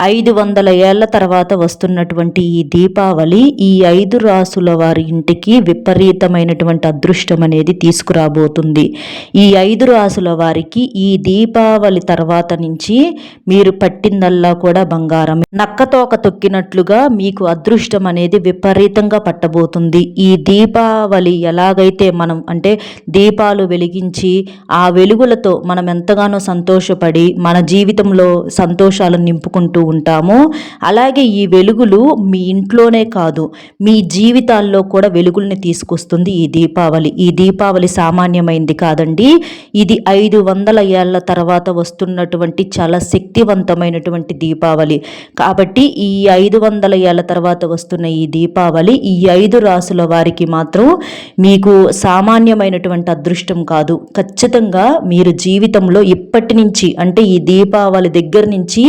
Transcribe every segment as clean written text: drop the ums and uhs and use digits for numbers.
500 ఏళ్ల తర్వాత వస్తున్నటువంటి ఈ దీపావళి ఈ 5 రాసుల వారి ఇంటికి విపరీతమైనటువంటి అదృష్టం అనేది తీసుకురాబోతుంది. ఈ 5 రాసుల వారికి ఈ దీపావళి తర్వాత నుంచి మీరు పట్టిందల్లా కూడా బంగారం. నక్కతోక తొక్కినట్లుగా మీకు అదృష్టం అనేది విపరీతంగా పట్టబోతుంది. ఈ దీపావళి ఎలాగైతే మనం అంటే దీపాలు వెలిగించి ఆ వెలుగులతో మనం ఎంతగానో సంతోషపడి మన జీవితంలో సంతోషాలను నింపుకుంటూ ఉంటామో, అలాగే ఈ వెలుగులు మీ ఇంట్లోనే కాదు మీ జీవితాల్లో కూడా వెలుగుల్ని తీసుకొస్తుంది ఈ దీపావళి. ఈ దీపావళి సామాన్యమైంది కాదండి. ఇది 500 ఏళ్ల తర్వాత వస్తున్నటువంటి చాలా శక్తివంతమైనటువంటి దీపావళి. కాబట్టి ఈ 500 ఏళ్ల తర్వాత వస్తున్న ఈ దీపావళి ఈ 5 రాసుల వారికి మాత్రం మీకు సామాన్యమైనటువంటి అదృష్టం కాదు. ఖచ్చితంగా మీరు జీవితంలో ఇప్పటి నుంచి అంటే ఈ దీపావళి దగ్గర నుంచి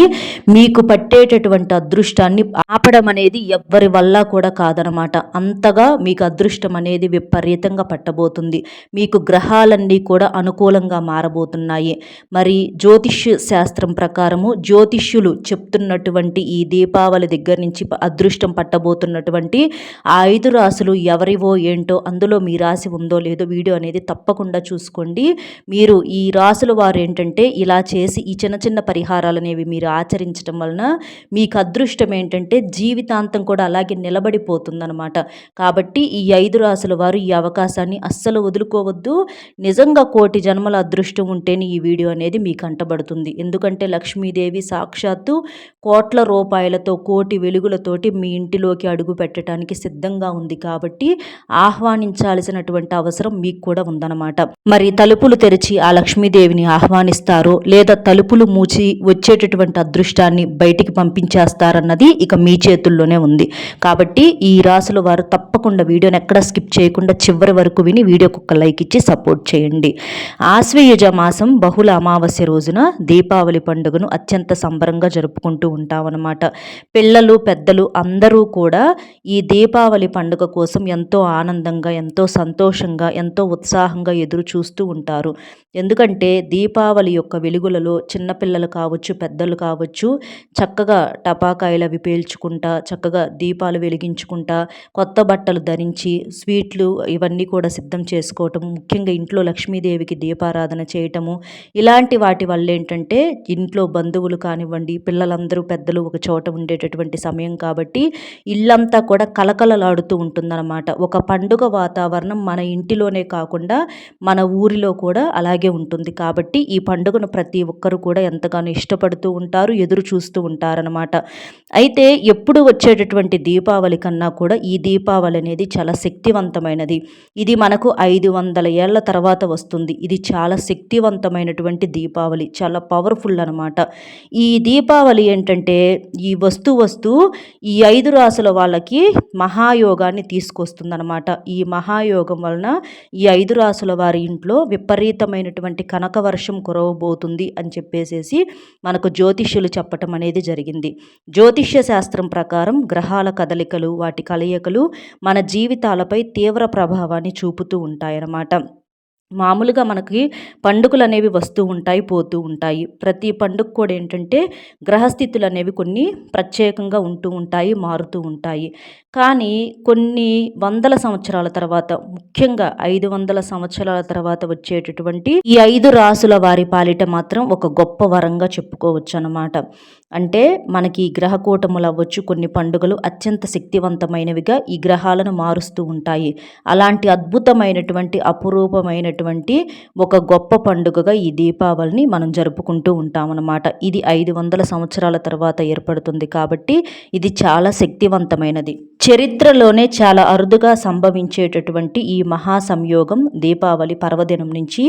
మీకు పట్టేటటువంటి అదృష్టాన్ని ఆపడం అనేది ఎవ్వరి వల్ల కూడా కాదనమాట. అంతగా మీకు అదృష్టం అనేది విపరీతంగా పట్టబోతుంది. మీకు గ్రహాలన్నీ కూడా అనుకూలంగా మారబోతున్నాయి. మరి జ్యోతిష్య శాస్త్రం ప్రకారము జ్యోతిష్యులు చెప్తున్నటువంటి ఈ దీపావళి దగ్గర నుంచి అదృష్టం పట్టబోతున్నటువంటి ఆ 5 రాసులు ఎవరివో ఏంటో, అందులో మీ రాశి ఉందో లేదో వీడియో అనేది తప్పకుండా చూసుకోండి. మీరు ఈ రాసుల వారు ఏంటంటే ఇలా చేసి ఈ చిన్న చిన్న పరిహారాలు అనేవి మీరు ఆచరించడం వలన మీకు అదృష్టం ఏంటంటే జీవితాంతం కూడా అలాగే నిలబడిపోతుందన్నమాట. కాబట్టి ఈ 5 రాసుల వారు ఈ అవకాశాన్ని అస్సలు వదులుకోవద్దు. నిజంగా కోటి జన్మల అదృష్టం ఉంటేనే ఈ వీడియో అనేది మీకు అంటబడుతుంది. ఎందుకంటే లక్ష్మీదేవి సాక్షాత్తు కోట్ల రూపాయలతో కోటి వెలుగులతోటి మీ ఇంటిలోకి అడుగు పెట్టడానికి సిద్ధంగా ఉంది. కాబట్టి ఆహ్వానించాల్సినటువంటి అవసరం మీకు కూడా ఉందన్నమాట. మరి తలుపులు తెరిచి ఆ లక్ష్మీదేవిని ఆహ్వానిస్తారో లేదా తలుపులు మూచి వచ్చేటటువంటి అదృష్టాన్ని బయటికి పంపించేస్తారన్నది ఇక మీ చేతుల్లోనే ఉంది. కాబట్టి ఈ రాసుల వారు తప్పకుండా వీడియోని ఎక్కడ స్కిప్ చేయకుండా చివరి వరకు విని వీడియోకి ఒక లైక్ ఇచ్చి సపోర్ట్ చేయండి. ఆశ్వయుజ మాసం బహుళ అమావాస్య రోజున దీపావళి పండుగను అత్యంత సంబరంగా జరుపుకుంటూ ఉంటామన్నమాట. పిల్లలు పెద్దలు అందరూ కూడా ఈ దీపావళి పండుగ కోసం ఎంతో ఆనందంగా ఎంతో సంతోషంగా ఎంతో ఉత్సాహంగా ఎదురు చూస్తూ ఉంటారు. ఎందుకంటే దీపావళి యొక్క వెలుగులలో చిన్నపిల్లలు కావచ్చు పెద్దలు కావచ్చు చక్కగా టపాకాయలు అవి పేల్చుకుంటా చక్కగా దీపాలు వెలిగించుకుంటా కొత్త బట్టలు ధరించి స్వీట్లు ఇవన్నీ కూడా సిద్ధం చేసుకోవటం, ముఖ్యంగా ఇంట్లో లక్ష్మీదేవికి దీపారాధన చేయటము, ఇలాంటి వాటి వల్ల ఏంటంటే ఇంట్లో బంధువులు కానివ్వండి పిల్లలందరూ పెద్దలు ఒక చోట ఉండేటటువంటి సమయం కాబట్టి ఇల్లంతా కూడా కలకలలాడుతూ ఉంటుందన్నమాట. ఒక పండుగ వాతావరణం మన ఇంటిలోనే కాకుండా మన ఊరిలో కూడా అలాగే ఉంటుంది. కాబట్టి ఈ పండుగను ప్రతి ఒక్కరు కూడా ఎంతగానో ఇష్టపడుతూ ఉంటారు, ఎదురు చూస్తూ ఉంటారనమాట. అయితే ఎప్పుడు వచ్చేటటువంటి దీపావళి కన్నా కూడా ఈ దీపావళి అనేది చాలా శక్తివంతమైనది. ఇది మనకు 500 ఏళ్ల తర్వాత వస్తుంది. ఇది చాలా శక్తివంతమైనటువంటి దీపావళి, చాలా పవర్ఫుల్ అనమాట. ఈ దీపావళి ఏంటంటే ఈ వస్తూ ఈ 5 రాసుల వాళ్ళకి మహాయోగాన్ని తీసుకొస్తుందన్నమాట. ఈ మహాయోగం వలన ఈ 5 రాసుల వారి ఇంట్లో విపరీతమైనటువంటి కనక వర్షం కురవబోతుంది అని చెప్పేసేసి మనకు జ్యోతిష్యులు చెప్పటం అనేది జరిగింది. జ్యోతిష్య శాస్త్రం ప్రకారం గ్రహాల కదలికలు వాటి కలయికలు మన జీవితాలపై తీవ్ర ప్రభావాన్ని చూపుతూ ఉంటాయన్నమాట. మామూలుగా మనకి పండుగలు అనేవి వస్తూ ఉంటాయి పోతూ ఉంటాయి. ప్రతి పండుగ కూడా ఏంటంటే గ్రహస్థితులు అనేవి కొన్ని ప్రత్యేకంగా ఉంటూ ఉంటాయి, మారుతూ ఉంటాయి. కానీ కొన్ని వందల సంవత్సరాల తర్వాత ముఖ్యంగా 500 సంవత్సరాల తర్వాత వచ్చేటటువంటి ఈ 5 రాసుల వారి పాలిట మాత్రం ఒక గొప్ప వరంగా చెప్పుకోవచ్చు అన్నమాట. అంటే మనకి గ్రహకూటములు అవ్వచ్చు కొన్ని పండుగలు అత్యంత శక్తివంతమైనవిగా ఈ గ్రహాలను మారుస్తూ ఉంటాయి. అలాంటి అద్భుతమైనటువంటి అపురూపమైనటువంటి ఒక గొప్ప పండుగగా ఈ దీపావళిని మనం జరుపుకుంటూ ఉంటామన్నమాట. ఇది 500 సంవత్సరాల తర్వాత ఏర్పడుతుంది కాబట్టి ఇది చాలా శక్తివంతమైనది. చరిత్రలోనే చాలా అరుదుగా సంభవించేటటువంటి ఈ మహా సంయోగం దీపావళి పర్వదినం నుంచి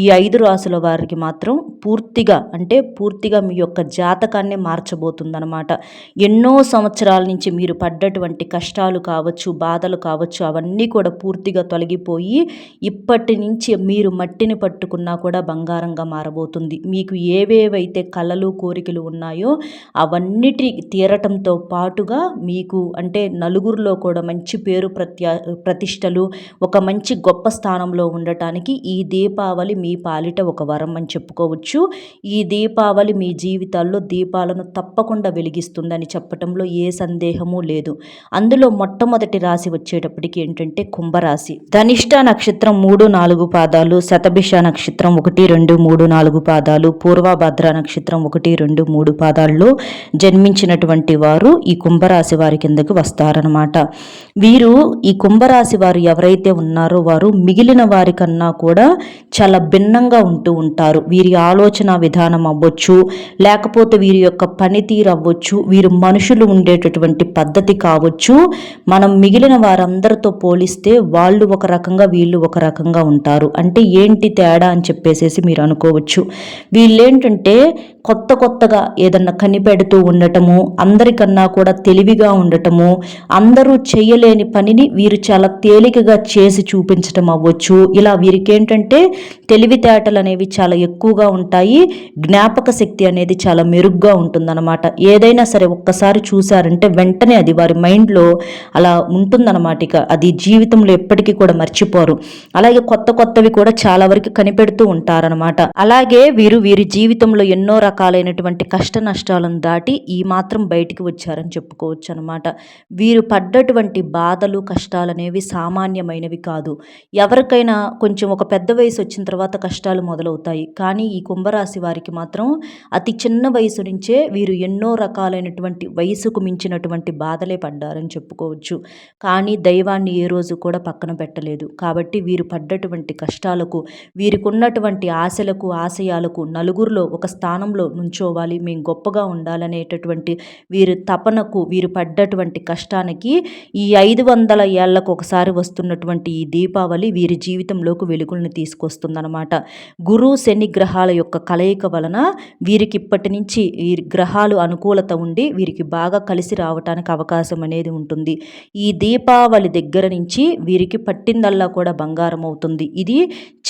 ఈ 5 రాసుల వారికి మాత్రం పూర్తిగా మీ యొక్క జాతకాన్ని మార్చబోతుందన్నమాట. ఎన్నో సంవత్సరాల నుంచి మీరు పడ్డటువంటి కష్టాలు కావచ్చు బాధలు కావచ్చు అవన్నీ కూడా పూర్తిగా తొలగిపోయి ఇప్పటి నుంచి మీరు మట్టిని పట్టుకున్నా కూడా బంగారంగా మారబోతుంది. మీకు ఏవేవైతే కలలు కోరికలు ఉన్నాయో అవన్నిటి తీరటంతో పాటుగా మీకు అంటే నలుగురిలో కూడా మంచి పేరు ప్రతిష్టలు, ఒక మంచి గొప్ప స్థానంలో ఉండటానికి ఈ దీపావళి మీ పాలిట ఒక వరం అని చెప్పుకోవచ్చు. ఈ దీపావళి మీ జీవితాల్లో దీపాలను తప్పకుండా వెలిగిస్తుందని చెప్పటంలో ఏ సందేహము లేదు. అందులో మొట్టమొదటి రాశి వచ్చేటప్పటికి ఏంటంటే కుంభరాశి. ధనిష్ట నక్షత్రం 3-4 పాదాలు, శతభిష నక్షత్రం 1-2-3-4 పాదాలు, పూర్వభద్ర నక్షత్రం 1-2-3 పాదాల్లో జన్మించినటువంటి వారు ఈ కుంభరాశి వారి కిందకు వస్తారనమాట. వీరు ఈ కుంభరాశి వారు ఎవరైతే ఉన్నారో వారు మిగిలిన వారికన్నా కూడా చాలా భిన్నంగా ఉంటూ ఉంటారు. వీరి ఆలోచన విధానం అవ్వచ్చు, లేకపోతే వీరి యొక్క పనితీరు అవ్వచ్చు, వీరు మనుషులు ఉండేటటువంటి పద్ధతి కావచ్చు, మనం మిగిలిన వారందరితో పోలిస్తే వాళ్ళు ఒక రకంగా వీళ్ళు ఒక రకంగా ఉంటారు. అంటే ఏంటి తేడా అని చెప్పేసేసి మీరు అనుకోవచ్చు. వీళ్ళేంటంటే కొత్తగా ఏదన్నా కనిపెడుతూ ఉండటము, అందరికన్నా కూడా తెలివిగా ఉండటము, అందరూ చేయలేని పనిని వీరు చాలా తేలికగా చేసి చూపించటం అవ్వచ్చు. ఇలా వీరికి ఏంటంటే తెలివితేటలు అనేవి చాలా ఎక్కువగా ఉంటాయి, జ్ఞాపక శక్తి అనేది చాలా మెరుగ్గా ఉంటుందన్నమాట. ఏదైనా సరే ఒక్కసారి చూసారంటే వెంటనే అది వారి మైండ్లో అలా ఉంటుందన్నమాట. ఇక అది జీవితంలో ఎప్పటికీ కూడా మర్చిపోరు. అలాగే కొత్తవి కూడా చాలా వరకు కనిపెడుతూ ఉంటారనమాట. అలాగే వీరి జీవితంలో ఎన్నో రకాలైనటువంటి కష్ట నష్టాలను దాటి ఈ మాత్రం బయటికి వచ్చారని చెప్పుకోవచ్చు అనమాట. వీరు పడ్డటువంటి బాధలు కష్టాలు అనేవి సామాన్యమైనవి కాదు. ఎవరికైనా కొంచెం ఒక పెద్ద వయసు వచ్చిన తర్వాత కష్టాలు మొదలవుతాయి. కానీ ఈ కుంభరాశి వారికి మాత్రం అతి చిన్న వయసు నుంచే వీరు ఎన్నో రకాలైనటువంటి వయసుకు మించినటువంటి బాధలే పడ్డారని చెప్పుకోవచ్చు. కానీ దైవాన్ని ఏ రోజు కూడా పక్కన పెట్టలేదు. కాబట్టి వీరు పడ్డటువంటి కష్టాలకు, వీరికి ఉన్నటువంటి ఆశలకు ఆశయాలకు, నలుగురిలో ఒక స్థానంలో నుంచోవాలి, మేము గొప్పగా ఉండాలనేటటువంటి వీరి తపనకు, వీరు పడ్డటువంటి కష్టానికి ఈ 500 ఏళ్లకు ఒకసారి వస్తున్నటువంటి ఈ దీపావళి వీరి జీవితంలోకి వెలుగులను తీసుకొస్తుందన్నమాట. గురు శని గ్రహాల యొక్క కలయిక వలన వీరికి ఇప్పటి నుంచి ఈ గ్రహాలు అనుకూలత ఉండి వీరికి బాగా కలిసి రావటానికి అవకాశం అనేది ఉంటుంది. ఈ దీపావళి దగ్గర నుంచి వీరికి పట్టిందల్లా కూడా బంగారం అవుతుంది. ఇది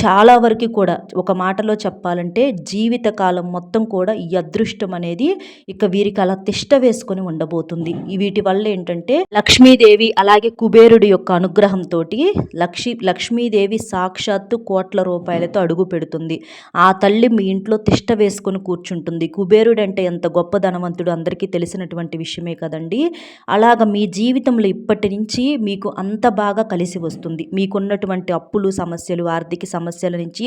చాలా వరకు కూడా ఒక మాటలో చెప్పాలంటే జీవితకాలం మొత్తం కూడా ఈ అదృష్టం అనేది ఇక వీరికి అలా తిష్ట వేసుకొని ఉండబోతుంది. వీటి వల్ల ఏంటంటే లక్ష్మీదేవి అలాగే కుబేరుడి యొక్క అనుగ్రహంతో లక్ష్మీదేవి సాక్షాత్తు కోట్ల రూపాయలతో అడుగు పెడుతుంది. ఆ తల్లి మీ ఇంట్లో తిష్ట వేసుకొని కూర్చుంటుంది. కుబేరుడు అంటే ఎంత గొప్ప ధనవంతుడు అందరికీ తెలిసినటువంటి విషయమే కదండి. అలాగ మీ జీవితంలో ఇప్పటి నుంచి మీకు అంత బాగా కలిసి వస్తుంది. మీకున్నటువంటి అప్పులు సమస్యలు, ఆర్థిక సమస్యల నుంచి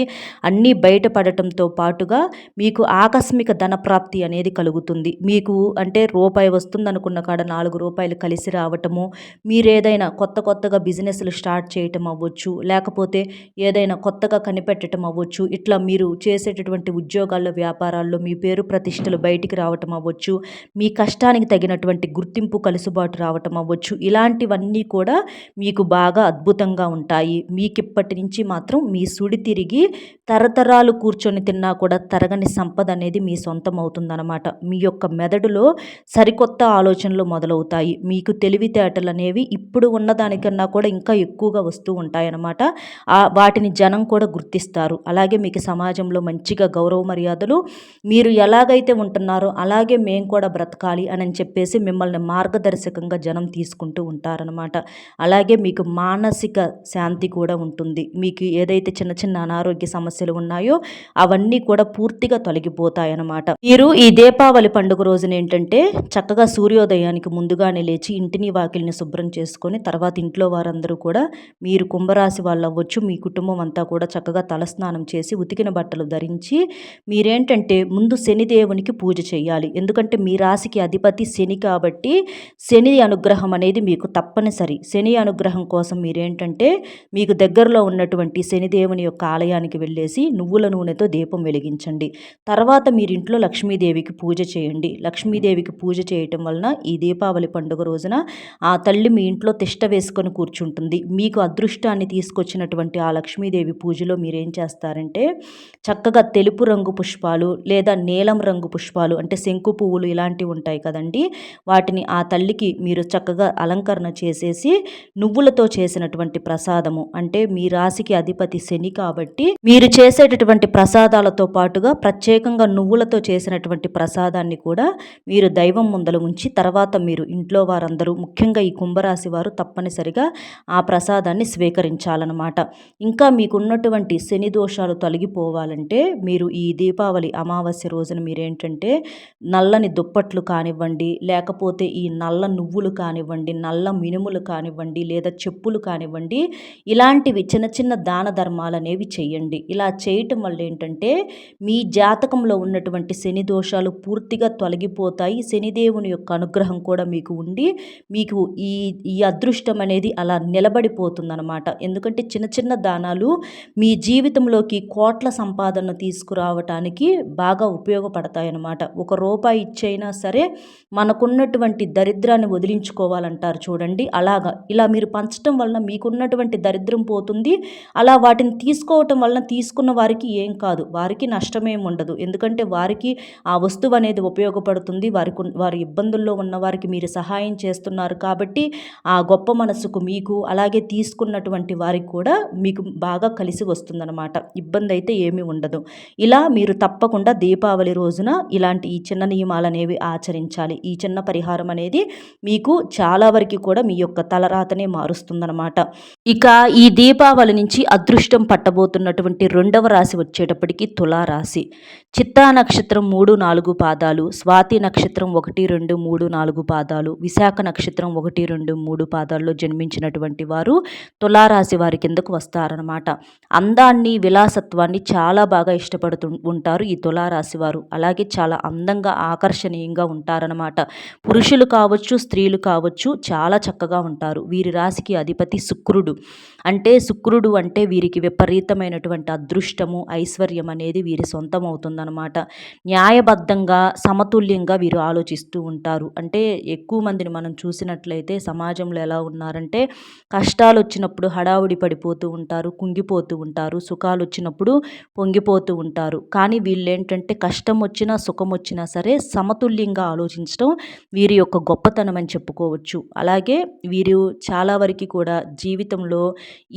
అన్నీ బయటపడటంతో పాటుగా మీకు ఆకస్మిక ధనప్రాప్తి అనేది కలుగుతుంది. మీకు అంటే రూపాయి వస్తుంది అనుకున్న కాడ 4 రూపాయలు కలిసి రావటము, మీరేదైనా కొత్తగా బిజినెస్లు స్టార్ట్ చేయటం అవ్వచ్చు, లేకపోతే ఏదైనా కొత్తగా కనిపెట్టడం అవ్వచ్చు, ఇట్లా మీరు చేసేటటువంటి ఉద్యోగాల్లో వ్యాపారాల్లో మీ పేరు ప్రతిష్టలు బయటికి రావటం అవ్వచ్చు, మీ కష్టానికి తగినటువంటి గుర్తింపు కలుసుబాటు రావటం అవ్వచ్చు. ఇలాంటివన్నీ కూడా మీకు బాగా అద్భుతంగా ఉంటాయి. మీకు ఇప్పటి నుంచి మాత్రం మీ సుడి తిరిగి తరతరాలు కూర్చొని తిన్నా కూడా తరగని సంపద అనేది మీ సొంతం అవుతుందన్నమాట. మీ యొక్క మెదడులో సరికొత్త ఆలోచనలు మొదలవుతాయి. మీకు తెలివితేటలు అనేవి ఇప్పుడు ఉన్నదానికన్నా కూడా ఇంకా ఎక్కువగా వస్తూ ఉంటాయన్నమాట. వాటిని జనం కూడా గుర్తిస్తారు. అలాగే మీకు సమాజంలో మంచిగా గౌరవ మర్యాదలు, మీరు ఎలాగైతే ఉంటున్నారో అలాగే మేము కూడా బ్రతకాలి అని చెప్పేసి మిమ్మల్ని మార్గదర్శకంగా జనం తీసుకుంటూ ఉంటారనమాట. అలాగే మీకు మానసిక శాంతి కూడా ఉంటుంది. మీకు ఏదైతే చిన్న అనారోగ్య సమస్యలు ఉన్నాయో అవన్నీ కూడా పూర్తిగా తొలగిపోతాయన్నమాట. మీరు ఈ దీపావళి పండుగ రోజున ఏంటంటే చక్కగా సూర్యోదయానికి ముందుగానే లేచి ఇంటిని వాకిలిని శుభ్రం చేసుకొని తర్వాత ఇంట్లో వారందరూ కూడా మీరు కుంభరాశి వాళ్ళు అవ్వచ్చు, మీ కుటుంబం అంతా కూడా చక్కగా తలస్నానం చేసి ఉతికిన బట్టలు ధరించి మీరేంటంటే ముందు శనిదేవునికి పూజ చేయాలి. ఎందుకంటే మీ రాశికి అధిపతి శని కాబట్టి శని అనుగ్రహం అనేది మీకు తప్పనిసరి. శని అనుగ్రహం కోసం మీరేంటంటే మీకు దగ్గరలో ఉన్నటువంటి శనిదేవుని యొక్క ఆలయానికి వెళ్ళేసి నువ్వుల నూనెతో దీపం వెలిగించండి. తర్వాత మీరింట్లో లక్ష్మీదేవికి పూజ చేయండి. లక్ష్మీదేవికి పూజ చేయటం వలన ఈ దీపావళి పండుగ రోజున ఆ తల్లి మీ ఇంట్లో తిష్ట వేసుకొని కూర్చుంటుంది. మీకు అదృష్టాన్ని తీసుకొచ్చినటువంటి ఆ లక్ష్మీదేవి పూజలో మీరేం చేస్తారంటే చక్కగా తెలుపు రంగు పుష్పాలు లేదా నీలం రంగు పుష్పాలు అంటే శంకు పువ్వులు ఇలాంటివి ఉంటాయి కదండి, వాటిని ఆ తల్లికి మీరు చక్కగా అలంకరణ చేసేసి నువ్వులతో చేసినటువంటి ప్రసాదము అంటే మీ రాశికి అధిపతి శని కాబట్టి మీరు చేసేటటువంటి ప్రసాదాలతో పాటుగా ప్రత్యేకంగా నువ్వుల నువ్వులతో చేసినటువంటి ప్రసాదాన్ని కూడా మీరు దైవం ముందల ఉంచి తర్వాత మీరు ఇంట్లో వారందరూ ముఖ్యంగా ఈ కుంభరాశి వారు తప్పనిసరిగా ఆ ప్రసాదాన్ని స్వీకరించాలన్నమాట. ఇంకా మీకున్నటువంటి శని దోషాలు తొలగిపోవాలంటే మీరు ఈ దీపావళి అమావాస్య రోజున మీరేంటంటే నల్లని దుప్పట్లు కానివ్వండి, లేకపోతే ఈ నల్ల నువ్వులు కానివ్వండి, నల్ల మినుములు కానివ్వండి, లేదా చెప్పులు కానివ్వండి, ఇలాంటివి చిన్న చిన్న దాన ధర్మాలనేవి చేయండి. ఇలా చేయటం వల్ల ఏంటంటే మీ జాతకంలో ఉన్నటువంటి శని దోషాలు పూర్తిగా తొలగిపోతాయి. శనిదేవుని యొక్క అనుగ్రహం కూడా మీకు ఉండి మీకు ఈ ఈ అదృష్టం అనేది అలా నిలబడిపోతుందన్నమాట. ఎందుకంటే చిన్న చిన్న దానాలు మీ జీవితంలోకి కోట్ల సంపాదన తీసుకురావటానికి బాగా ఉపయోగపడతాయన్నమాట. ఒక రూపాయి ఇచ్చైనా సరే మనకున్నటువంటి దరిద్రాన్ని వదిలించుకోవాలంటారు చూడండి, అలాగా ఇలా మీరు పంచడం వలన మీకున్నటువంటి దరిద్రం పోతుంది. అలా వాటిని తీసుకోవటం వలన తీసుకున్న వారికి ఏం కాదు, వారికి నష్టమేం ఉండదు. ఎందుకంటే వారికి ఆ వస్తువు అనేది ఉపయోగపడుతుంది. వారి ఇబ్బందుల్లో ఉన్న వారికి మీరు సహాయం చేస్తున్నారు కాబట్టి ఆ గొప్ప మనసుకు మీకు అలాగే తీసుకున్నటువంటి వారికి కూడా మీకు బాగా కలిసి వస్తుందన్నమాట. ఇబ్బంది అయితే ఏమీ ఉండదు. ఇలా మీరు తప్పకుండా దీపావళి రోజున ఇలాంటి ఈ చిన్న నియమాలు అనేవి ఆచరించాలి. ఈ చిన్న పరిహారం అనేది మీకు చాలా వరకు కూడా మీ యొక్క తలరాతనే మారుస్తుందన్నమాట. ఇక ఈ దీపావళి నుంచి అదృష్టం పట్టబోతున్నటువంటి రెండవ రాశి వచ్చేటప్పటికి తులారాశి. చిత్తా నక్షత్రం 3, 4 పాదాలు, స్వాతి నక్షత్రం 1, 2, 3, 4 పాదాలు, విశాఖ నక్షత్రం 1, 2, 3 పాదాల్లో జన్మించినటువంటి వారు తులారాశి వారి కిందకు వస్తారనమాట. అందాన్ని విలాసత్వాన్ని చాలా బాగా ఇష్టపడుతూ ఉంటారు ఈ తులారాశి వారు. అలాగే చాలా అందంగా ఆకర్షణీయంగా ఉంటారనమాట. పురుషులు కావచ్చు, స్త్రీలు కావచ్చు, చాలా చక్కగా ఉంటారు. వీరి రాశికి అధిపతి శుక్రుడు. శుక్రుడు అంటే వీరికి విపరీతమైనటువంటి అదృష్టము, ఐశ్వర్యం అనేది వీరి సొంతం అవుతుందన్నమాట. న్యాయబద్ధంగా సమతుల్యంగా వీరు ఆలోచిస్తూ ఉంటారు. ఎక్కువ మందిని మనం చూసినట్లయితే సమాజంలో ఎలా ఉన్నారంటే కష్టాలు వచ్చినప్పుడు హడావుడి పడిపోతూ ఉంటారు, కుంగిపోతూ ఉంటారు, సుఖాలు వచ్చినప్పుడు పొంగిపోతూ ఉంటారు. కానీ వీళ్ళేంటంటే కష్టం వచ్చినా సుఖం వచ్చినా సరే సమతుల్యంగా ఆలోచించడం వీరి యొక్క గొప్పతనం అని చెప్పుకోవచ్చు. అలాగే వీరు చాలా వరకు కూడా జీవితంలో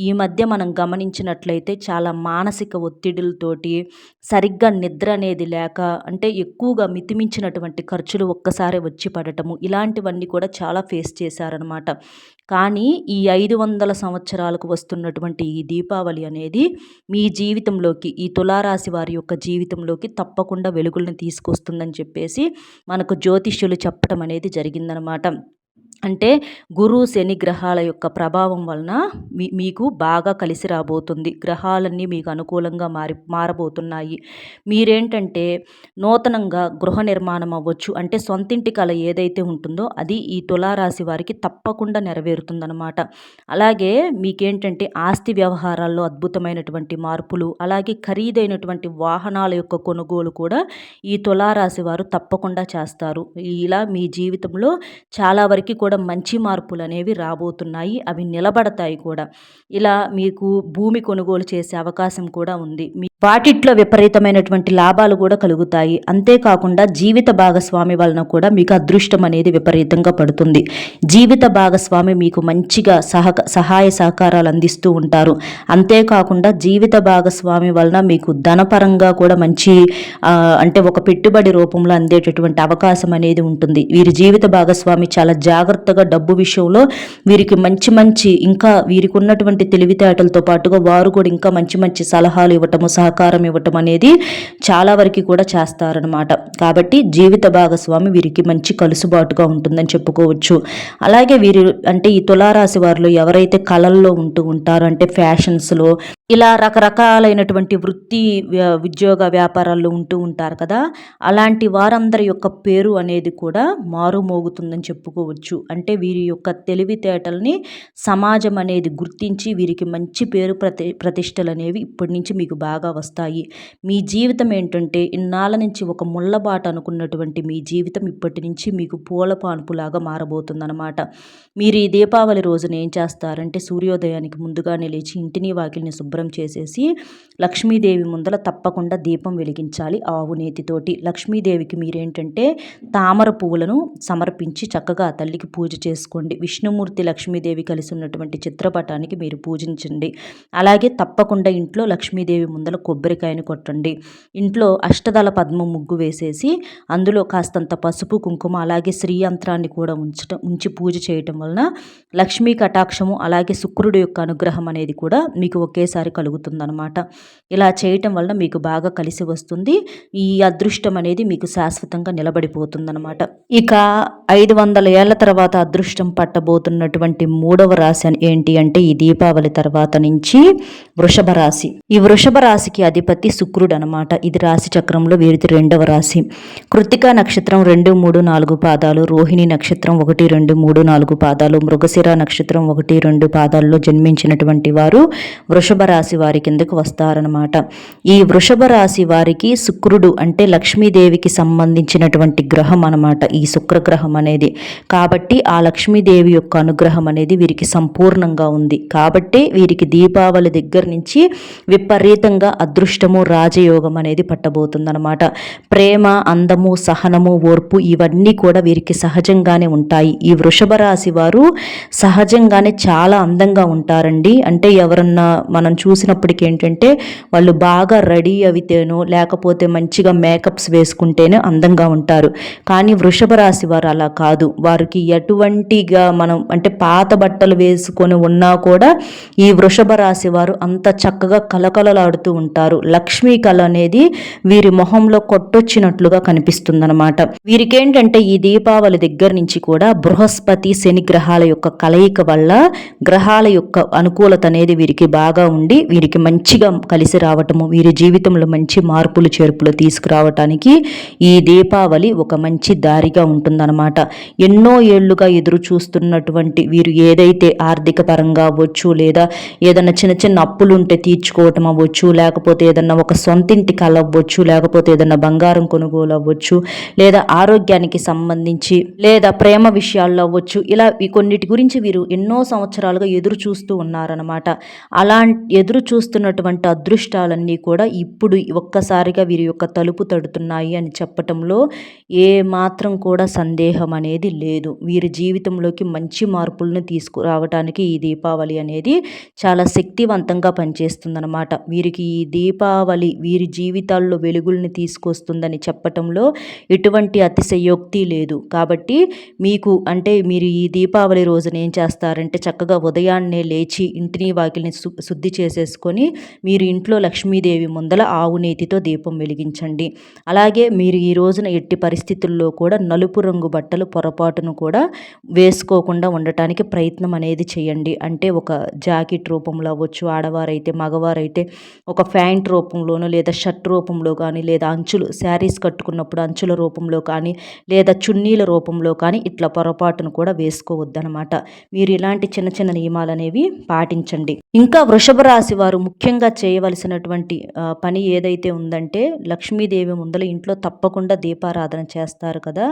ఈ మధ్య మనం గమనించినట్లయితే చాలా మానసిక ఒత్తిడులతోటి సరిగ్గా నిద్ర అనేది లేక ఎక్కువగా మితిమించినటువంటి ఖర్చులు ఒక్కసారి వచ్చి పడటము ఇలాంటివన్నీ కూడా చాలా ఫేస్ చేశారనమాట. కానీ ఈ 500 సంవత్సరాలకు వస్తున్నటువంటి ఈ దీపావళి అనేది మీ జీవితంలోకి, ఈ తులారాశి వారి యొక్క జీవితంలోకి తప్పకుండా వెలుగులను తీసుకొస్తుందని చెప్పేసి మనకు జ్యోతిష్యులు చెప్పడం అనేది జరిగిందనమాట. గురు శని గ్రహాల యొక్క ప్రభావం వలన మీకు బాగా కలిసి రాబోతుంది. గ్రహాలన్నీ మీకు అనుకూలంగా మారబోతున్నాయి. మీరేంటంటే నూతనంగా గృహ నిర్మాణం అవ్వచ్చు, సొంతింటి కల ఏదైతే ఉంటుందో అది ఈ తులారాశి వారికి తప్పకుండా నెరవేరుతుందనమాట. అలాగే మీకేంటంటే ఆస్తి వ్యవహారాల్లో అద్భుతమైనటువంటి మార్పులు, అలాగే ఖరీదైనటువంటి వాహనాల యొక్క కొనుగోలు కూడా ఈ తులారాశి వారు తప్పకుండా చేస్తారు. ఇలా మీ జీవితంలో చాలా వరకు కూడా మంచి మార్పులు అనేవి రాబోతున్నాయి. అవి నిలబడతాయి కూడా. ఇలా మీకు భూమి కొనుగోలు చేసే అవకాశం కూడా ఉంది. వాటిట్లో విపరీతమైనటువంటి లాభాలు కూడా కలుగుతాయి. అంతేకాకుండా జీవిత భాగస్వామి వలన కూడా మీకు అదృష్టం అనేది విపరీతంగా పడుతుంది. జీవిత భాగస్వామి మీకు మంచిగా సహాయ సహకారాలు అందిస్తూ ఉంటారు. అంతేకాకుండా జీవిత భాగస్వామి వలన మీకు ధనపరంగా కూడా మంచి ఒక పెట్టుబడి రూపంలో అందేటటువంటి అవకాశం అనేది ఉంటుంది. వీరి జీవిత భాగస్వామి చాలా జాగ్రత్తగా డబ్బు విషయంలో వీరికి మంచి ఇంకా వీరికి ఉన్నటువంటి తెలివితేటలతో పాటుగా వారు కూడా ఇంకా మంచి సలహాలు ఇవ్వటము, సహకారం ఇవ్వటం అనేది చాలా వరకు కూడా చేస్తారనమాట. కాబట్టి జీవిత భాగస్వామి వీరికి మంచి కలుసుబాటుగా ఉంటుందని చెప్పుకోవచ్చు. అలాగే వీరు ఈ తులారాశి వారిలో ఎవరైతే కళల్లో ఉంటూ ఉంటారో ఫ్యాషన్స్లో ఇలా రకరకాలైనటువంటి వృత్తి ఉద్యోగ వ్యాపారాల్లో ఉంటూ ఉంటారు కదా, అలాంటి వారందరి యొక్క పేరు అనేది కూడా మారుమోగుతుందని చెప్పుకోవచ్చు. వీరి యొక్క తెలివితేటల్ని సమాజం అనేది గుర్తించి వీరికి మంచి పేరు ప్రతిష్టలు అనేవి ఇప్పటి నుంచి మీకు బాగా వస్తాయి. మీ జీవితం ఏంటంటే ఇన్నాళ్ళ నుంచి ఒక ముళ్ళబాట అనుకున్నటువంటి మీ జీవితం ఇప్పటి నుంచి మీకు పూల పాన్పులాగా మారబోతుందన్నమాట. మీరు ఈ దీపావళి రోజున ఏం చేస్తారంటే సూర్యోదయానికి ముందుగానే లేచి ఇంటిని వాకిలిని శుభ్రం చేసేసి లక్ష్మీదేవి ముందల తప్పకుండా దీపం వెలిగించాలి ఆవు నేతితోటి. లక్ష్మీదేవికి మీరేంటంటే తామర పువ్వులను సమర్పించి చక్కగా ఆ తల్లికి పూజ చేసుకోండి. విష్ణుమూర్తి లక్ష్మీదేవి కలిసి ఉన్నటువంటి చిత్రపటానికి మీరు పూజించండి. అలాగే తప్పకుండా ఇంట్లో లక్ష్మీదేవి ముందల కొబ్బరికాయను కొట్టండి. ఇంట్లో అష్టదళ పద్మం ముగ్గు వేసేసి అందులో కాస్తంత పసుపు కుంకుమ అలాగే శ్రీ యంత్రాన్ని కూడా ఉంచి పూజ చేయటం వలన లక్ష్మీ కటాక్షము అలాగే శుక్రుడి యొక్క అనుగ్రహం అనేది కూడా మీకు ఒకేసారి కలుగుతుందన్నమాట. ఇలా చేయటం వలన మీకు బాగా కలిసి వస్తుంది. ఈ అదృష్టం అనేది మీకు శాశ్వతంగా నిలబడిపోతుందన్నమాట. ఇక 500 ఏళ్ల తర్వాత అదృష్టం పట్టబోతున్నటువంటి 3వ రాశి ఏంటి అంటే ఈ దీపావళి తర్వాత నుంచి వృషభ రాశి. ఈ వృషభ రాశికి అధిపతి శుక్రుడు అనమాట. ఇది రాశి చక్రంలో వీరిది 2వ రాశి. కృత్తికా నక్షత్రం 2, 3, 4 పాదాలు, రోహిణి నక్షత్రం 1, 2, 3, 4 పాదాలు, మృగశిర నక్షత్రం 1, 2 పాదాల్లో జన్మించినటువంటి వారు వృషభ రాశి వారి కిందకు వస్తారనమాట. ఈ వృషభ రాశి వారికి శుక్రుడు అంటే లక్ష్మీదేవికి సంబంధించినటువంటి గ్రహం అనమాట ఈ శుక్రగ్రహం అనేది. కాబట్టి ఆ లక్ష్మీదేవి యొక్క అనుగ్రహం అనేది వీరికి సంపూర్ణంగా ఉంది. కాబట్టి వీరికి దీపావళి దగ్గర నుంచి విపరీతంగా అదృష్టము రాజయోగం అనేది పట్టబోతుందన్నమాట. ప్రేమ, అందము, సహనము, ఓర్పు ఇవన్నీ కూడా వీరికి సహజంగానే ఉంటాయి. ఈ వృషభ రాశి వారు సహజంగానే చాలా అందంగా ఉంటారండి. అంటే ఎవరన్నా మనం చూసినప్పటికీ ఏంటంటే వాళ్ళు బాగా రెడీ అవితేనో లేకపోతే మంచిగా మేకప్స్ వేసుకుంటేనే అందంగా ఉంటారు. కానీ వృషభ రాశి వారు అలా కాదు. వారికి ఎటువంటిగా మనం అంటే పాత బట్టలు వేసుకొని ఉన్నా కూడా ఈ వృషభ రాశి వారు అంత చక్కగా కలకలలాడుతూ ఉంటారు. లక్ష్మీ కళ అనేది వీరి మొహంలో కొట్టొచ్చినట్లుగా కనిపిస్తుందన్నమాట. వీరికేంటంటే ఈ దీపావళి దగ్గర నుంచి కూడా బృహస్పతి శని గ్రహాల యొక్క కలయిక వల్ల గ్రహాల యొక్క అనుకూలత అనేది వీరికి బాగా ఉండి వీరికి మంచిగా కలిసి రావటము, వీరి జీవితంలో మంచి మార్పులు చేర్పులు తీసుకురావటానికి ఈ దీపావళి ఒక మంచి దారిగా ఉంటుందన్నమాట. ఎన్నో ఏళ్లుగా ఎదురు చూస్తున్నటువంటి వీరు ఏదైతే ఆర్థిక పరంగా అవ్వచ్చు, లేదా ఏదైనా చిన్న చిన్న అప్పులుంటే తీర్చుకోవటం అవ్వచ్చు, లేకపోతే ఏదన్నా ఒక సొంతింటి కల అవ్వచ్చు, లేకపోతే ఏదన్నా బంగారం కొనుగోలు అవ్వచ్చు, లేదా ఆరోగ్యానికి సంబంధించి లేదా ప్రేమ విషయాల్లో అవ్వచ్చు, ఇలా కొన్నిటి గురించి వీరు ఎన్నో సంవత్సరాలుగా ఎదురు చూస్తూ ఉన్నారనమాట. అలా ఎదురు చూస్తున్నటువంటి అదృష్టాలన్నీ కూడా ఇప్పుడు ఒక్కసారిగా వీరి యొక్క తలుపు తడుతున్నాయి అని చెప్పటంలో ఏ మాత్రం కూడా సందేహం అనేది లేదు. వీరి జీవితంలోకి మంచి మార్పులను తీసుకురావడానికి ఈ దీపావళి అనేది చాలా శక్తివంతంగా పనిచేస్తుందన్నమాట. వీరికి ఈ దీపావళి వీరి జీవితాల్లో వెలుగుల్ని తీసుకొస్తుందని చెప్పటంలో ఎటువంటి అతిశయోక్తి లేదు. కాబట్టి మీకు అంటే మీరు ఈ దీపావళి రోజున ఏం చేస్తారంటే చక్కగా ఉదయాన్నే లేచి ఇంటిని వాకిలిని శుద్ధి చేసేసుకొని మీరు ఇంట్లో లక్ష్మీదేవి ముందల ఆవు నేతితో దీపం వెలిగించండి. అలాగే మీరు ఈ రోజున ఎట్టి పరిస్థితుల్లో కూడా నలుపు రంగు బట్టలు పొరపాటును కూడా వేసుకోకుండా ఉండటానికి ప్రయత్నం అనేది చేయండి. అంటే ఒక జాకెట్ రూపంలో అవ్వచ్చు, ఆడవారైతే మగవారైతే ఒక ప్యాంట్ రూపంలోనో లేదా షర్ట్ రూపంలో కానీ, లేదా అంచులు శారీస్ కట్టుకున్నప్పుడు అంచుల రూపంలో కానీ, లేదా చున్నీల రూపంలో కానీ ఇట్లా పొరపాటును కూడా వేసుకోవద్దనమాట. మీరు ఇలాంటి చిన్న చిన్న నియమాలు అనేవి పాటించండి. ఇంకా వృషభ రాశి వారు ముఖ్యంగా చేయవలసినటువంటి పని ఏదైతే ఉందంటే లక్ష్మీదేవి ముందల ఇంట్లో తప్పకుండా దీపారాధన చేస్తారు కదా.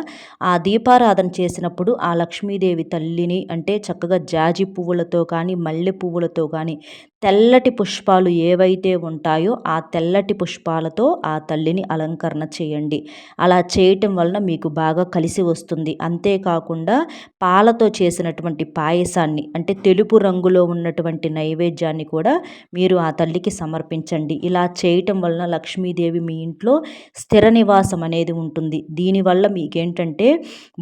ఆ దీపారాధన చేసినప్పుడు ఆ లక్ష్మీదేవి తల్లిని అంటే చక్కగా జాజి పువ్వులతో కానీ మల్లె పువ్వులతో కానీ తెల్లటి పుష్పాలు ఏవైతే ఉంటాయో ఆ తెల్లటి పుష్పాలతో ఆ తల్లిని అలంకరణ చేయండి. అలా చేయటం వలన మీకు బాగా కలిసి వస్తుంది. అంతేకాకుండా పాలతో చేసినటువంటి పాయసాన్ని అంటే తెలుపు రంగులో ఉన్నటువంటి నైవేద్యాన్ని కూడా మీరు ఆ తల్లికి సమర్పించండి. ఇలా చేయటం వలన లక్ష్మీదేవి మీ ఇంట్లో స్థిర నివాసం అనేది ఉంటుంది. దీనివల్ల మీకేంటంటే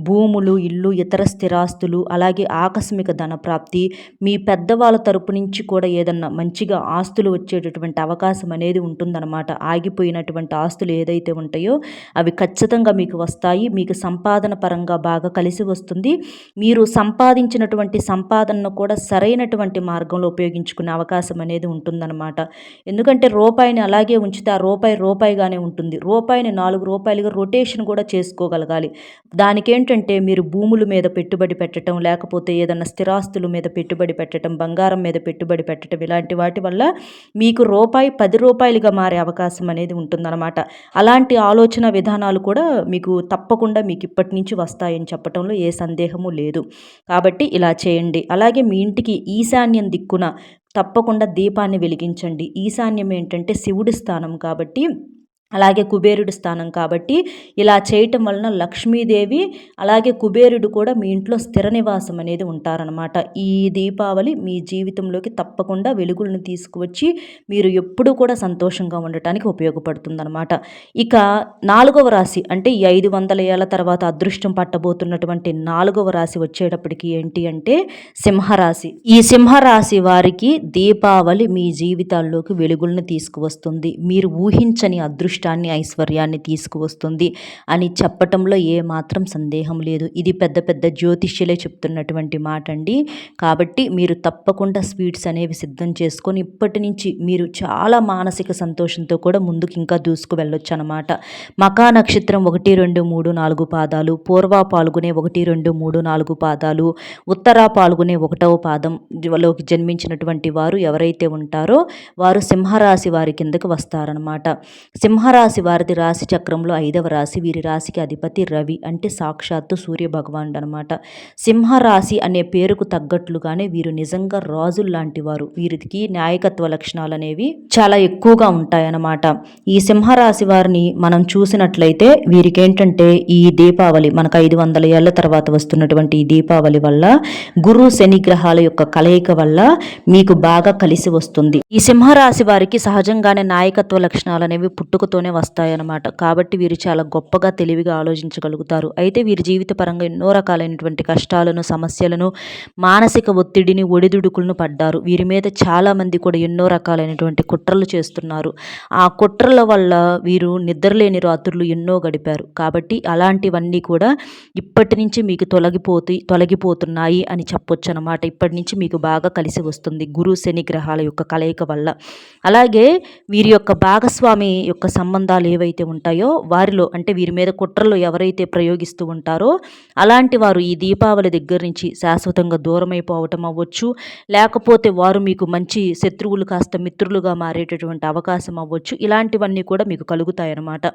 భూములు, ఇల్లు, ఇతర స్థిరాస్తులు, అలాగే ఆకస్మిక ధనప్రాప్తి, మీ పెద్దవాళ్ళ తరపు నుంచి కూడా ఏదన్నా మంచిగా ఆస్తులు వచ్చేటటువంటి అవకాశం అనేది ఉంటుందన్నమాట. ఆగిపోయినటువంటి ఆస్తులు ఏదైతే ఉంటాయో అవి ఖచ్చితంగా మీకు వస్తాయి. మీకు సంపాదన పరంగా బాగా కలిసి వస్తుంది. మీరు సంపాదించినటువంటి సంపాదనను కూడా సరైనటువంటి మార్గంలో ఉపయోగించుకునే అవకాశం అనేది ఉంటుందన్నమాట. ఎందుకంటే రూపాయిని అలాగే ఉంచితే ఆ రూపాయిగానే ఉంటుంది. రూపాయిని 4 రూపాయలుగా రొటేషన్ కూడా చేసుకోగలగాలి. దానికేంటంటే మీరు భూముల మీద పెట్టుబడి పెట్టడం, లేకపోతే ఏదన్నా స్థిరాస్తుల మీద పెట్టుబడి పెట్టడం, బంగారం మీద పెట్టుబడి పెట్టడం ఇలాంటి వాటి వల్ల మీకు రూపాయి 10 రూపాయలుగా మారే అవకాశం అనేది ఉంటుందన్నమాట. అలాంటి ఆలోచన విధానాలు కూడా మీకు తప్పకుండా మీకు ఇప్పటి నుంచి వస్తాయని చెప్పటంలో ఏ సందేహము లేదు. కాబట్టి ఇలా చేయండి. అలాగే మీ ఇంటికి ఈశాన్యం దిక్కున తప్పకుండా దీపాన్ని వెలిగించండి. ఈశాన్యం ఏంటంటే శివుడి స్థానం కాబట్టి, అలాగే కుబేరుడి స్థానం కాబట్టి ఇలా చేయటం వలన లక్ష్మీదేవి అలాగే కుబేరుడు కూడా మీ ఇంట్లో స్థిర నివాసం అనేది ఉంటారనమాట. ఈ దీపావళి మీ జీవితంలోకి తప్పకుండా వెలుగులను తీసుకువచ్చి మీరు ఎప్పుడూ కూడా సంతోషంగా ఉండటానికి ఉపయోగపడుతుందన్నమాట. ఇక 4వ రాశి అంటే ఈ 500 ఏళ్ల తర్వాత అదృష్టం పట్టబోతున్నటువంటి 4వ రాశి వచ్చేటప్పటికి ఏంటి అంటే సింహరాశి. ఈ సింహరాశి వారికి దీపావళి మీ జీవితాల్లోకి వెలుగులను తీసుకువస్తుంది. మీరు ఊహించని అదృష్టాన్ని ఐశ్వర్యాన్ని తీసుకువస్తుంది అని చెప్పటంలో ఏమాత్రం సందేహం లేదు. ఇది పెద్ద పెద్ద జ్యోతిష్యులే చెప్తున్నటువంటి మాట అండి. కాబట్టి మీరు తప్పకుండా స్వీట్స్ అనేవి సిద్ధం చేసుకొని ఇప్పటి నుంచి మీరు చాలా మానసిక సంతోషంతో కూడా ముందుకు ఇంకా దూసుకు వెళ్ళొచ్చు అనమాట. మకా నక్షత్రం 1, 2, 3, 4 పాదాలు, పూర్వ పాల్గొనే 1, 2, 3, 4 పాదాలు, ఉత్తర పాల్గొనే 1వ పాదంలోకి జన్మించినటువంటి వారు ఎవరైతే ఉంటారో వారు సింహరాశి వారి కిందకు వస్తారనమాట. సింహరాశి వారిది రాశి చక్రంలో 5వ రాశి. వీరి రాశికి అధిపతి రవి, అంటే సాక్షాత్తు సూర్య భగవానుడు అనమాట. సింహరాశి అనే పేరుకు తగ్గట్లుగానే వీరు నిజంగా రాజులు లాంటి వారు. వీరికి నాయకత్వ లక్షణాలు అనేవి చాలా ఎక్కువగా ఉంటాయన్నమాట. ఈ సింహరాశి వారిని మనం చూసినట్లయితే వీరికి ఏంటంటే ఈ దీపావళి మనకు 500 ఏళ్ల తర్వాత వస్తున్నటువంటి ఈ దీపావళి వల్ల గురు శని గ్రహాల యొక్క కలయిక వల్ల మీకు బాగా కలిసి వస్తుంది. ఈ సింహరాశి వారికి సహజంగానే నాయకత్వ లక్షణాలు అనేవి పుట్టుకతోనే వస్తాయన్నమాట. కాబట్టి వీరు చాలా గొప్పగా తెలివిగా ఆలోచించగలుగుతారు. అయితే వీరి జీవిత పరంగా ఎన్నో రకాలైనటువంటి కష్టాలను, సమస్యలను, మానసిక ఒత్తిడిని, ఒడిదుడుకులను పడ్డారు. వీరి మీద చాలామంది కూడా ఎన్నో రకాలైనటువంటి కుట్రలు చేస్తున్నారు. ఆ కుట్రల వల్ల వీరు నిద్రలేని రాత్రులు ఎన్నో గడిపారు. కాబట్టి అలాంటివన్నీ కూడా ఇప్పటి నుంచి మీకు తొలగిపోతున్నాయి అని చెప్పొచ్చు అనమాట. ఇప్పటి నుంచి మీకు బాగా కలిసి వస్తుంది గురు శని గ్రహాల యొక్క కలయిక వల్ల. అలాగే వీరి యొక్క భాగస్వామి యొక్క సంబంధాలు ఏవైతే ఉంటాయో వారిలో అంటే వీరి మీద కుట్రలు ఎవరైతే ప్రయోగిస్తూ ఉంటారో అలాంటి వారు ఈ దీపావళి దగ్గర నుంచి శాశ్వతంగా దూరమైపోవటం అవ్వచ్చు, లేకపోతే వారు మీకు మంచి శత్రువులు కాస్త మిత్రులుగా మారేటటువంటి అవకాశం అవ్వచ్చు. ఇలాంటివన్నీ కూడా మీకు కలుగుతాయన్నమాట.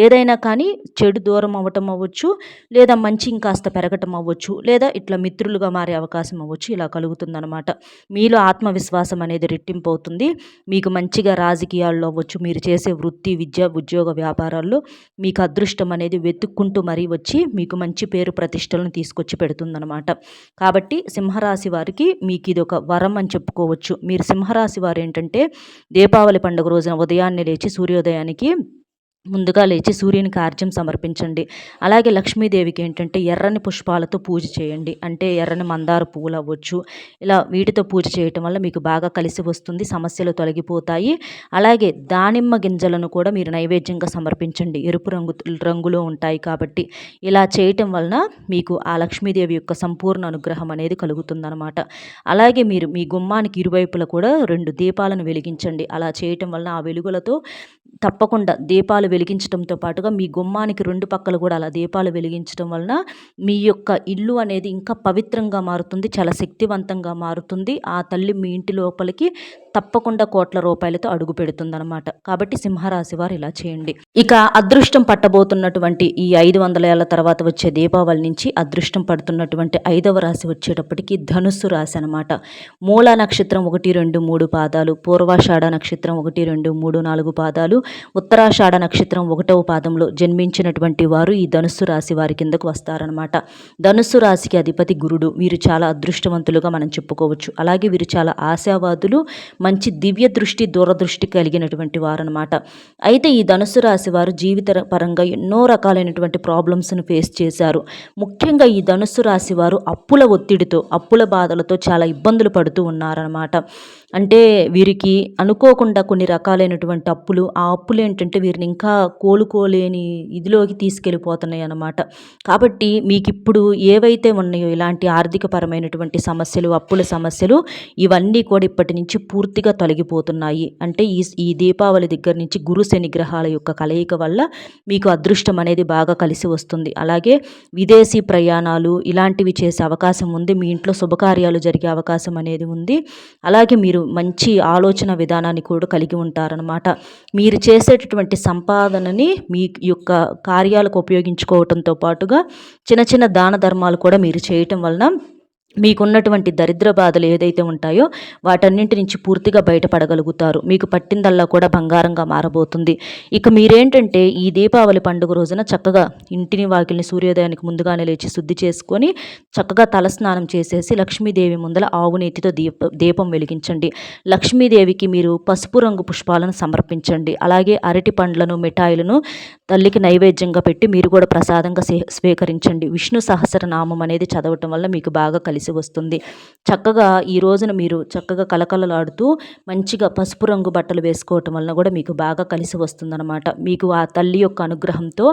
ఏదైనా కానీ చెడు దూరం అవ్వటం అవ్వచ్చు, లేదా మంచి ఇంకాస్త పెరగటం అవ్వచ్చు, లేదా ఇట్లా మిత్రులుగా మారే అవకాశం అవ్వచ్చు. ఇలా కలుగుతుందన్నమాట. మీలో ఆత్మవిశ్వాసం అనేది రెట్టింపు అవుతుంది. మీకు మంచిగా రాజకీయాల్లో అవ్వచ్చు, మీరు చేసే వృత్తి, విద్య, ఉద్యోగ, వ్యాపారాల్లో మీకు అదృష్టం అనేది వెతుక్కుంటూ మరీ వచ్చి మీకు మంచి పేరు ప్రతిష్టలను తీసుకొచ్చి పెడుతుందన్నమాట. కాబట్టి సింహరాశి వారికి మీకు ఇది ఒక వరం అని చెప్పుకోవచ్చు. మీరు సింహరాశి వారు ఏంటంటే దీపావళి పండుగ రోజున ఉదయాన్నే లేచి సూర్యోదయానికి ముందుగా లేచి సూర్యునికి ఆర్ఘ్యం సమర్పించండి. అలాగే లక్ష్మీదేవికి ఏంటంటే ఎర్రని పుష్పాలతో పూజ చేయండి. అంటే ఎర్రని మందార పువ్వులు అవ్వచ్చు. ఇలా వీటితో పూజ చేయటం వల్ల మీకు బాగా కలిసి వస్తుంది, సమస్యలు తొలగిపోతాయి. అలాగే దానిమ్మ గింజలను కూడా మీరు నైవేద్యంగా సమర్పించండి. ఎరుపు రంగులో ఉంటాయి కాబట్టి ఇలా చేయటం వలన మీకు ఆ లక్ష్మీదేవి యొక్క సంపూర్ణ అనుగ్రహం అనేది కలుగుతుందన్నమాట. అలాగే మీరు మీ గుమ్మానికి ఇరువైపులా కూడా 2 దీపాలను వెలిగించండి. అలా చేయటం వలన ఆ వెలుగులతో తప్పకుండా దీపాలు వెలిగించడంతో పాటుగా మీ గుమ్మానికి 2 పక్కలు కూడా అలా దీపాలు వెలిగించడం వలన మీ యొక్క ఇల్లు అనేది ఇంకా పవిత్రంగా మారుతుంది, చాలా శక్తివంతంగా మారుతుంది. ఆ తల్లి మీ ఇంటి లోపలికి తప్పకుండా కోట్ల రూపాయలతో అడుగు పెడుతుందన్నమాట. కాబట్టి సింహరాశి వారు ఇలా చేయండి. ఇక అదృష్టం పట్టబోతున్నటువంటి ఈ 500 ఏళ్ల తర్వాత వచ్చే దీపావళి నుంచి అదృష్టం పడుతున్నటువంటి 5వ రాశి వచ్చేటప్పటికి ధనుస్సు రాశి అనమాట. మూల నక్షత్రం 1, 2, 3 పాదాలు, పూర్వాషాఢ నక్షత్రం 1, 2, 3, 4 పాదాలు, ఉత్తరాషాఢ నక్షత్రం 1వ పాదంలో జన్మించినటువంటి వారు ఈ ధనుస్సు రాశి వారి కిందకు వస్తారనమాట. ధనుస్సు రాశికి అధిపతి గురుడు. వీరు చాలా అదృష్టవంతులుగా మనం చెప్పుకోవచ్చు. అలాగే వీరు చాలా ఆశావాదులు, మంచి దివ్య దృష్టి, దూరదృష్టి కలిగినటువంటి వారనమాట. అయితే ఈ ధనుస్సు రాశి వారు జీవిత పరంగా ఎన్నో రకాలైనటువంటి ప్రాబ్లమ్స్ను ఫేస్ చేశారు. ముఖ్యంగా ఈ ధనుస్సు రాశి వారు అప్పుల ఒత్తిడితో, అప్పుల బాధలతో చాలా ఇబ్బందులు పడుతూ ఉన్నారనమాట. అంటే వీరికి అనుకోకుండా కొన్ని రకాలైనటువంటి అప్పులు, ఆ అప్పులు ఏంటంటే వీరిని ఇంకా కోలుకోలేని ఇదిలోకి తీసుకెళ్ళిపోతున్నాయి అన్నమాట. కాబట్టి మీకు ఇప్పుడు ఏవైతే ఉన్నాయో ఇలాంటి ఆర్థికపరమైనటువంటి సమస్యలు, అప్పుల సమస్యలు, ఇవన్నీ కూడా ఇప్పటి నుంచి పూర్తి పూర్తిగా తొలగిపోతున్నాయి. అంటే ఈ దీపావళి దగ్గర నుంచి గురు శని గ్రహాల యొక్క కలయిక వల్ల మీకు అదృష్టం అనేది బాగా కలిసి వస్తుంది. అలాగే విదేశీ ప్రయాణాలు ఇలాంటివి చేసే అవకాశం ఉంది. మీ ఇంట్లో శుభకార్యాలు జరిగే అవకాశం అనేది ఉంది. అలాగే మీరు మంచి ఆలోచన విధానాన్ని కూడా కలిగి ఉంటారనమాట. మీరు చేసేటటువంటి సంపాదనని మీ యొక్క కార్యాలకు ఉపయోగించుకోవటంతో పాటుగా చిన్న చిన్న దాన ధర్మాలు కూడా మీరు చేయటం వలన మీకున్నటువంటి దరిద్ర బాధలు ఏదైతే ఉంటాయో వాటన్నింటి నుంచి పూర్తిగా బయటపడగలుగుతారు. మీకు పట్టిందల్లా కూడా బంగారంగా మారబోతుంది. ఇక మీరేంటంటే ఈ దీపావళి పండుగ రోజున చక్కగా ఇంటిని వాకిలిని సూర్యోదయానికి ముందుగానే లేచి శుద్ధి చేసుకొని చక్కగా తలస్నానం చేసేసి లక్ష్మీదేవి ముందల ఆవు నేతితో దీపం వెలిగించండి. లక్ష్మీదేవికి మీరు పసుపు రంగు పుష్పాలను సమర్పించండి. అలాగే అరటి పండ్లను మిఠాయిలను తల్లికి నైవేద్యంగా పెట్టి మీరు కూడా ప్రసాదంగా స్వీకరించండి. విష్ణు సహస్రనామం అనేది చదవటం వల్ల మీకు బాగా కలిసి వస్తుంది. చక్కగా ఈ రోజున మీరు చక్కగా కలకలలాడుతూ మంచిగా పసుపు రంగు బట్టలు వేసుకోవటం వలన కూడా మీకు బాగా కలిసి వస్తుందన్నమాట. మీకు ఆ తల్లి యొక్క అనుగ్రహంతో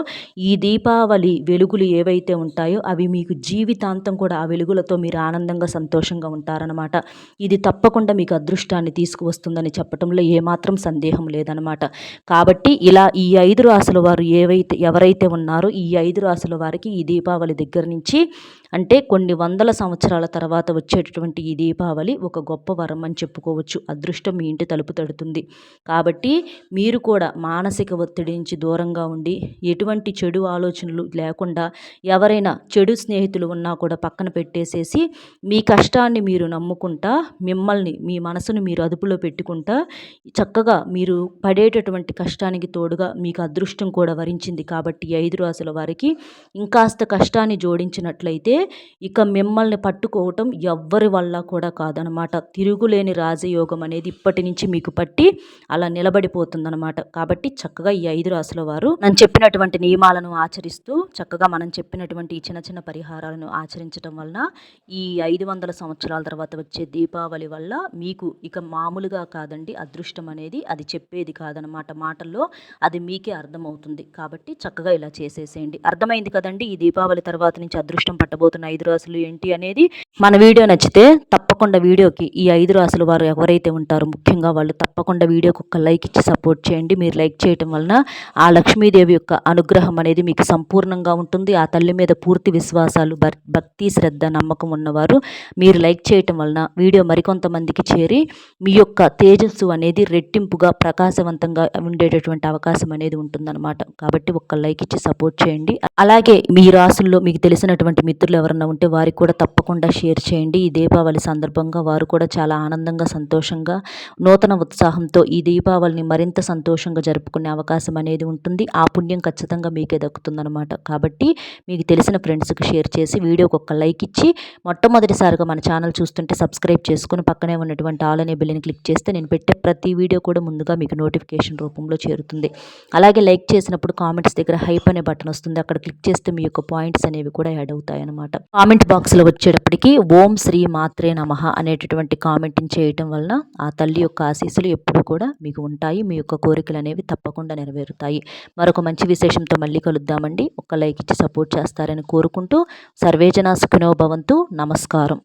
ఈ దీపావళి వెలుగులు ఏవైతే ఉంటాయో అవి మీకు జీవితాంతం కూడా ఆ వెలుగులతో మీరు ఆనందంగా సంతోషంగా ఉంటారనమాట. ఇది తప్పకుండా మీకు అదృష్టాన్ని తీసుకువస్తుందని చెప్పడంలో ఏమాత్రం సందేహం లేదనమాట. కాబట్టి ఇలా ఈ 5 రాసుల వారు ఎవరైతే ఉన్నారో ఈ 5 రాసుల వారికి ఈ దీపావళి దగ్గర నుంచి అంటే కొన్ని వందల సంవత్సరాల తర్వాత వచ్చేటటువంటి ఈ దీపావళి ఒక గొప్ప వరం అని చెప్పుకోవచ్చు. అదృష్టం మీ ఇంటి తలుపు తడుతుంది. కాబట్టి మీరు కూడా మానసిక ఒత్తిడి నుంచి దూరంగా ఉండి ఎటువంటి చెడు ఆలోచనలు లేకుండా ఎవరైనా చెడు స్నేహితులు ఉన్నా కూడా పక్కన పెట్టేసేసి మీ కష్టాన్ని మీరు నమ్ముకుంటా మిమ్మల్ని మీ మనసును మీరు అదుపులో పెట్టుకుంటా చక్కగా మీరు పడేటటువంటి కష్టానికి తోడుగా మీకు అదృష్టం కూడా వరించింది. కాబట్టి 5 రాసుల వారికి ఇంకాస్త కష్టాన్ని జోడించినట్లయితే ఇక మిమ్మల్ని పట్టుకోవటం ఎవ్వరి వల్ల కూడా కాదనమాట. తిరుగులేని రాజయోగం అనేది ఇప్పటి నుంచి మీకు పట్టి అలా నిలబడిపోతుందనమాట. కాబట్టి చక్కగా ఈ 5 రాసుల వారు నేను చెప్పినటువంటి నియమాలను ఆచరిస్తూ చక్కగా మనం చెప్పినటువంటి ఈ చిన్న చిన్న పరిహారాలను ఆచరించడం వలన ఈ 500 సంవత్సరాల తర్వాత వచ్చే దీపావళి వల్ల మీకు ఇక మామూలుగా కాదండి అదృష్టం అనేది అది చెప్పేది కాదనమాట. మాటల్లో అది మీకే అర్థమవుతుంది. కాబట్టి చక్కగా ఇలా చేసేసేయండి. అర్థమైంది కదండి ఈ దీపావళి తర్వాత నుంచి అదృష్టం పట్టబోతున్న 5 రాసులు ఏంటి అనేది. మన వీడియో నచ్చితే తప్పకుండా వీడియోకి ఈ 5 రాసుల వారు ఎవరైతే ఉంటారో ముఖ్యంగా వాళ్ళు తప్పకుండా వీడియోకి ఒక లైక్ ఇచ్చి సపోర్ట్ చేయండి. మీరు లైక్ చేయటం వలన ఆ లక్ష్మీదేవి యొక్క అనుగ్రహం అనేది మీకు సంపూర్ణంగా ఉంటుంది. ఆ తల్లి మీద పూర్తి విశ్వాసాలు భక్తి శ్రద్ధ నమ్మకం ఉన్నవారు మీరు లైక్ చేయటం వలన వీడియో మరికొంతమందికి చేరి మీ యొక్క తేజస్సు అనేది రెట్టింపుగా ప్రకాశవంతంగా ఉండేటటువంటి అవకాశం అనేది ఉంటుందన్నమాట. కాబట్టి ఒక్క లైక్ ఇచ్చి సపోర్ట్ చేయండి. అలాగే మీ రాసుల్లో మీకు తెలిసినటువంటి మిత్రులు ఎవరన్నా ఉంటే వారికి కూడా తప్పకుండా షేర్ చేయండి. ఈ దీపావళి సందర్భంగా వారు కూడా చాలా ఆనందంగా సంతోషంగా నూతన ఉత్సాహంతో ఈ దీపావళిని మరింత సంతోషంగా జరుపుకునే అవకాశం అనేది ఉంటుంది. ఆ పుణ్యం ఖచ్చితంగా మీకే దక్కుతుందనమాట. కాబట్టి మీకు తెలిసిన ఫ్రెండ్స్కి షేర్ చేసి వీడియోకి ఒక లైక్ ఇచ్చి మొట్టమొదటిసారిగా మన ఛానల్ చూస్తుంటే సబ్స్క్రైబ్ చేసుకుని పక్కనే ఉన్నటువంటి ఆల్ అనే బెల్ని క్లిక్ చేస్తే నేను పెట్టే ప్రతి వీడియో కూడా ముందుగా మీకు నోటిఫికేషన్ రూపంలో చేరుతుంది. అలాగే లైక్ చేసినప్పుడు కామెంట్స్ దగ్గర హైప్ అనే బటన్ వస్తుంది. అక్కడ క్లిక్ చేస్తే మీ యొక్క పాయింట్స్ అనేవి కూడా యాడ్ అవుతాయి అన్నమాట. కామెంట్ బాక్స్లో వచ్చేటప్పటికి ఓం శ్రీ మాత్రే నమః అనేటటువంటి కామెంటింగ్ చేయటం వలన ఆ తల్లి యొక్క ఆశీస్సులు ఎప్పుడు కూడా మీకు ఉంటాయి. మీ యొక్క కోరికలు అనేవి తప్పకుండా నెరవేరుతాయి. మరొక మంచి విశేషంతో మళ్ళీ కలుద్దామండి. ఒక లైక్ ఇచ్చి సపోర్ట్ చేస్తారని కోరుకుంటూ సర్వేజన సుఖినో భవంతు. నమస్కారం.